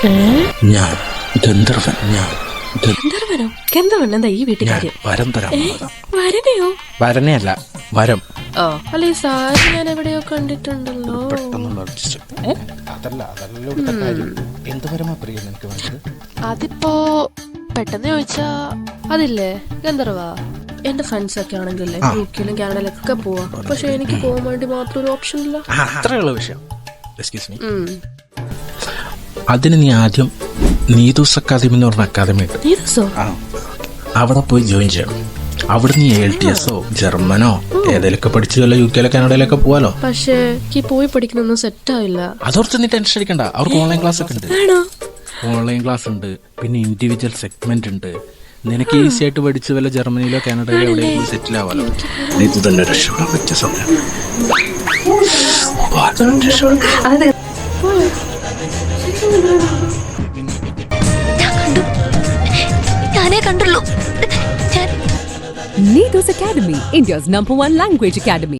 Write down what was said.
ഞാൻ ഗന്ധർവൻ. ഗന്ധർവനോ? ഗന്ധർവൻ എന്താ ഈ വീട്ടുകാര്യം? വരം തരാം. വരനെയോ? വരനെയല്ല, വരം. ഓ അല്ല, ഈ സാരി ഞാൻ എവിടെയോ കണ്ടിട്ടുണ്ടല്ലോ. അതിപ്പോ പെട്ടെന്ന് ചോദിച്ചാ അതില്ലേ ഗന്ധർവ. എന്റെ ഫ്രണ്ട്സ് ഒക്കെ ആണെങ്കിലേ യുകെയിലും കാനഡയിലൊക്കെ പോവാ. പക്ഷെ എനിക്ക് പോകാൻ വേണ്ടി മാത്രം ഒരു ഓപ്ഷൻ ഇല്ല. അത്രയുള്ള വിഷയം. Excuse me. അതിന് നീ ആദ്യം നീതൂസ് അക്കാദമി എന്ന് പറഞ്ഞ അക്കാദമി ഉണ്ട്. അവിടെ പോയി ജോയിൻ ചെയ്യണം. അവിടെ നീ LTS ജർമ്മനോ ഏതെങ്കിലുമൊക്കെ പഠിച്ചു വല്ല യുകെയിലോ കാനഡയിലൊക്കെ പോവാലോ. പക്ഷേ എനിക്ക് പോയി പഠിക്കണൊന്നും സെറ്റ് ആവില്ല. അതോർത്ത് നീ ടെൻഷൻ അടിക്കണ്ട. അവർക്ക് ഓൺലൈൻ ക്ലാസ് ഒക്കെ ഉണ്ട്. ഓൺലൈൻ ക്ലാസ് ഉണ്ട്, പിന്നെ ഇൻഡിവിജ്വൽ സെഗ്മെന്റ് ഉണ്ട്. നിനക്ക് ഈസി ആയിട്ട് പഠിച്ച് വല്ല ജർമ്മനിയിലോ കാനഡയിലോ എവിടെയെങ്കിലും സെറ്റിൽ ആവാലോ. ഇത് തന്നെ രക്ഷപ്പെടാൻ പറ്റിയ സമയം. Needus Academy, India's #1 language academy.